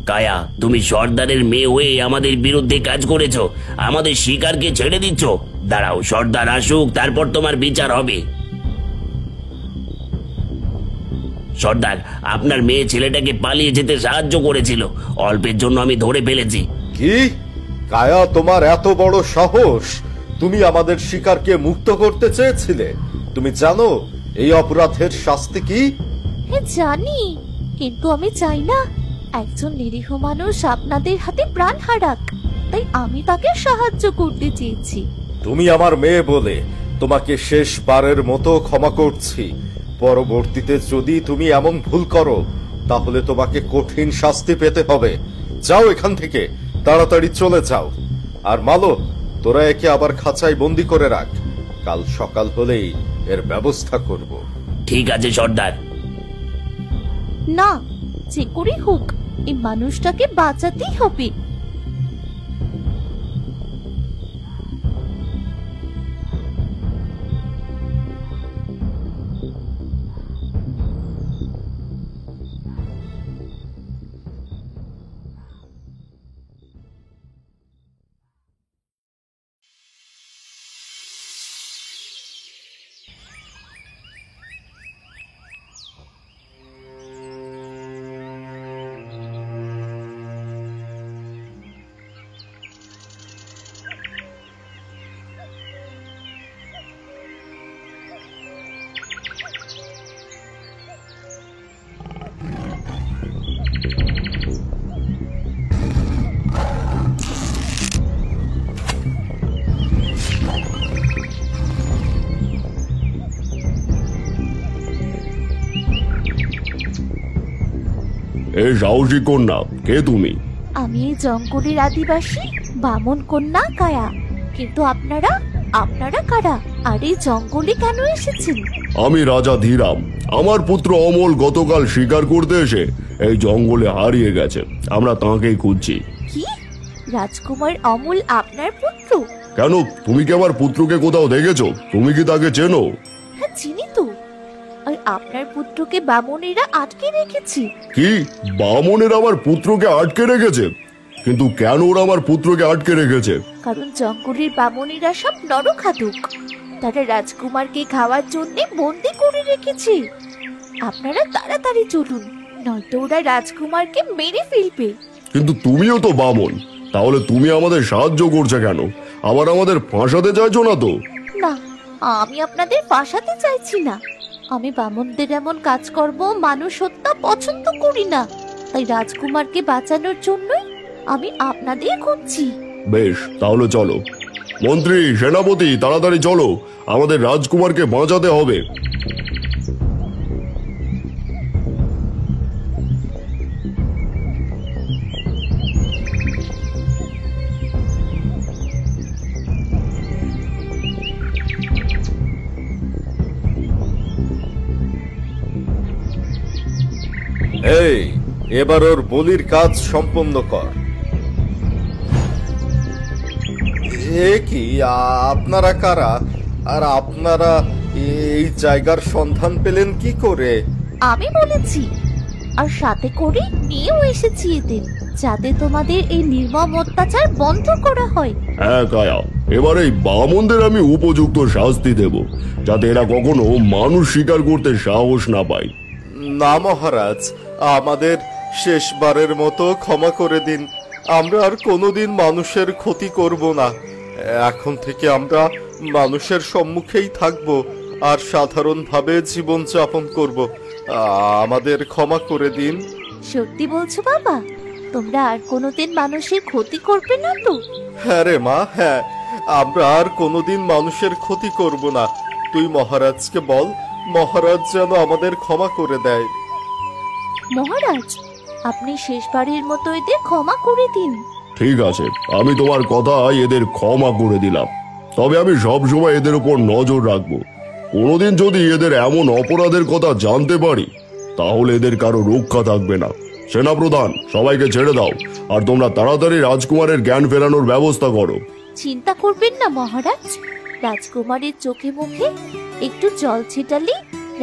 কায়া, তুমি সর্দারের মেয়ে হয়ে আমাদের বিরুদ্ধে কাজ করেছো, আমাদের শিকারকে ছেড়ে দিচ্ছ। দাঁড়াও, সর্দার আসুক, তারপর তোমার বিচার হবে। সর্দার, আপনার মেয়ে ছেলেটাকে পালিয়ে যেতে সাহায্য করেছিল, অল্পের জন্য আমি ধরে ফেলেছি। কি? কায়া, তোমার এত বড় সাহস! তুমি আমাদের শিকারকে মুক্ত করতে চেয়েছিলে। তুমি জানো এই অপরাধের শাস্তি কি? হ্যাঁ জানি, কিন্তু আমি চাই না একজন নিরীহ মানুষ আপনাদের হাতে প্রাণ হারাক, তাই আমি তাকে সাহায্য করতে চেয়েছি। তুমি আমার মেয়ে বলে তোমাকে শেষবারের মতো ক্ষমা করছি। পরবর্তীতে যদি তুমি এমন ভুল করো তাহলে তোমাকে কঠিন শাস্তি পেতে হবে। যাও এখান থেকে, তাড়াতাড়ি চলে যাও। আর মালো, তোরা একে আবার খাঁচায় বন্দি করে রাখ। কাল সকাল হলেই এর ব্যবস্থা করব। ঠিক আছে সর্দার। না, যে করে হোক এই মানুষটাকে বাঁচাতেই হবে। এই সাহসী কন্যা, কে তুমি? আমি এই জঙ্গলের আদিবাসী বামন কন্যা কায়া। কিন্তু আপনারা আপনারা কারা, আর এই জঙ্গলে কেন এসেছেন? আমি রাজা ধীরাম। আমার পুত্র অমল গতকাল শিকার করতে এসে এই জঙ্গলে হারিয়ে গেছে। আমরা তাঁকেই খুঁজছি। কি? রাজকুমার অমল আপনার পুত্র? কেন, তুমি কি আমার পুত্রকে কোথাও দেখেছো? তুমি কি তাকে চেনো? হ্যাঁ চিনি তো, আর আপনার পুত্রকে বামনেরা আটকে রেখেছে। কি? বামনের আমার পুত্রকে আটকে রেখেছে? কিন্তু কেন ওরা আমার পুত্রকে আটকে রেখেছে? কারণ জঙ্গলের বামনেরা সব নরখাদক, তারা রাজকুমারকে খাওয়ার জন্য বন্দি করে রেখেছে। আপনারা তাড়াতাড়ি চলুন, নয়তো ওরা রাজকুমারকে মেরে ফেলবে। কিন্তু তুমিও তো বামন, তাহলে তুমি আমাদের সাহায্য করছো কেন? আবার আমাদের ফাঁসাতে চাইছো না তো? না, আমি আপনাদের ফাঁসাতে চাইছি না। আমি বামনদের এমন কাজকর্ম, মানুষ হত্যা পছন্দ করি না। তাই রাজকুমারকে বাঁচানোর জন্যই আমি আপনাদের খুঁজছি। বেশ, তাহলে চলো। মন্ত্রী, সেনাপতি, তাড়াতাড়ি চলো, আমাদের রাজকুমারকে বাঁচাতে হবে। এই, এবার ওর বলির কাজ সম্পন্ন কর। এ কি, আপনারা কারা? আর আপনারা এই জায়গার সন্ধান পেলেন কি করে? আমি বলেছি, আর সাথে করে নিয়েও এসেছি এদের, যাতে তোমাদের এই নির্মম অত্যাচার বন্ধ করা হয়। হ্যাঁ কায়া, এবার এই বামনদের আমি উপযুক্ত শাস্তি দেব, যাতে এরা কখনো মানুষ শিকার করতে সাহস না পায়। না মহারাজ, আমাদের শেষবারের মতো ক্ষমা করে দিন। আমরা আর কোনোদিন মানুষের ক্ষতি করব না। এখন থেকে আমরা মানুষের সম্মুখেই থাকব আর সাধারণভাবে জীবন যাপন করব। আমাদের ক্ষমা করে দিন। সত্যি বলছো বাবা? তোমরা আর কোনোদিন মানুষের ক্ষতি করবে না তো? হ্যাঁ রে মা, হ্যাঁ, আমরা আর কোনোদিন মানুষের ক্ষতি করব না। তুই মহারাজকে বল, মহারাজ যেন আমাদের ক্ষমা করে দেয়। মহারাজ, আপনি শেষবারের মতো এদের ক্ষমা করে দিন। ঠিক আছে, আমি তোমার কথায় এদের ক্ষমা করে দিলাম। তবে আমি সব সময় এদের উপর নজর রাখবো। কোনোদিন যদি এদের এমন অপরাধের কথা জানতে পারি, তাহলে এদের কারো রক্ষা থাকবে না। সেনাপ্রধান, সবাইকে ছেড়ে দাও, আর তোমরা তাড়াতাড়ি রাজকুমারের জ্ঞান ফেরানোর ব্যবস্থা করো। চিন্তা করবেন না মহারাজ, রাজকুমারের চোখে মুখে একটু জল ছিটালে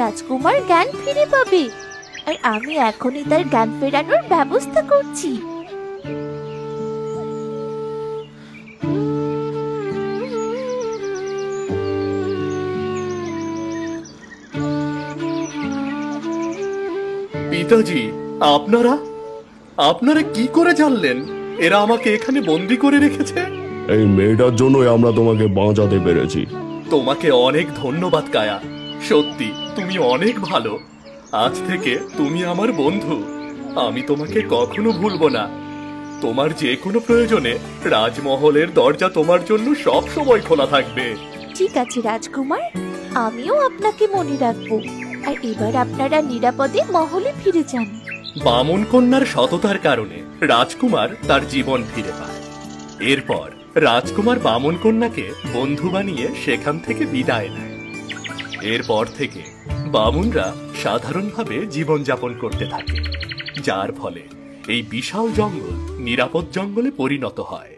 রাজকুমার জ্ঞান ফিরে পাবে। আর আমি এখনই তার জ্ঞান ফেরানোর ব্যবস্থা করছি। পিতাজি, আপনারা আপনারা কি করে জানলেন এরা আমাকে এখানে বন্দি করে রেখেছে? এই মেয়েটার জন্যই আমরা তোমাকে বাঁচাতে পেরেছি। তোমাকে অনেক ধন্যবাদ কায়া, সত্যি তুমি অনেক ভালো। আজ থেকে তুমি আমার বন্ধু, আমি তোমাকে কখনো ভুলবো না। তোমার যে কোনো প্রয়োজনে রাজমহলের দরজা তোমার জন্য সব সময় খোলা থাকবে। ঠিক আছে রাজকুমার, আমিও আপনাকে মনে রাখবো। আর এবার আপনারা নিরাপদে মহলে ফিরে যান। বামন কন্যার সততার কারণে রাজকুমার তার জীবন ফিরে পায়। এরপর রাজকুমার বামন কন্যাকে বন্ধু বানিয়ে সেখান থেকে বিদায় নেয়। এরপর থেকে বামুনরা সাধারণভাবে জীবনযাপন করতে থাকে, যার ফলে এই বিশাল জঙ্গল নিরাপদ জঙ্গলে পরিণত হয়।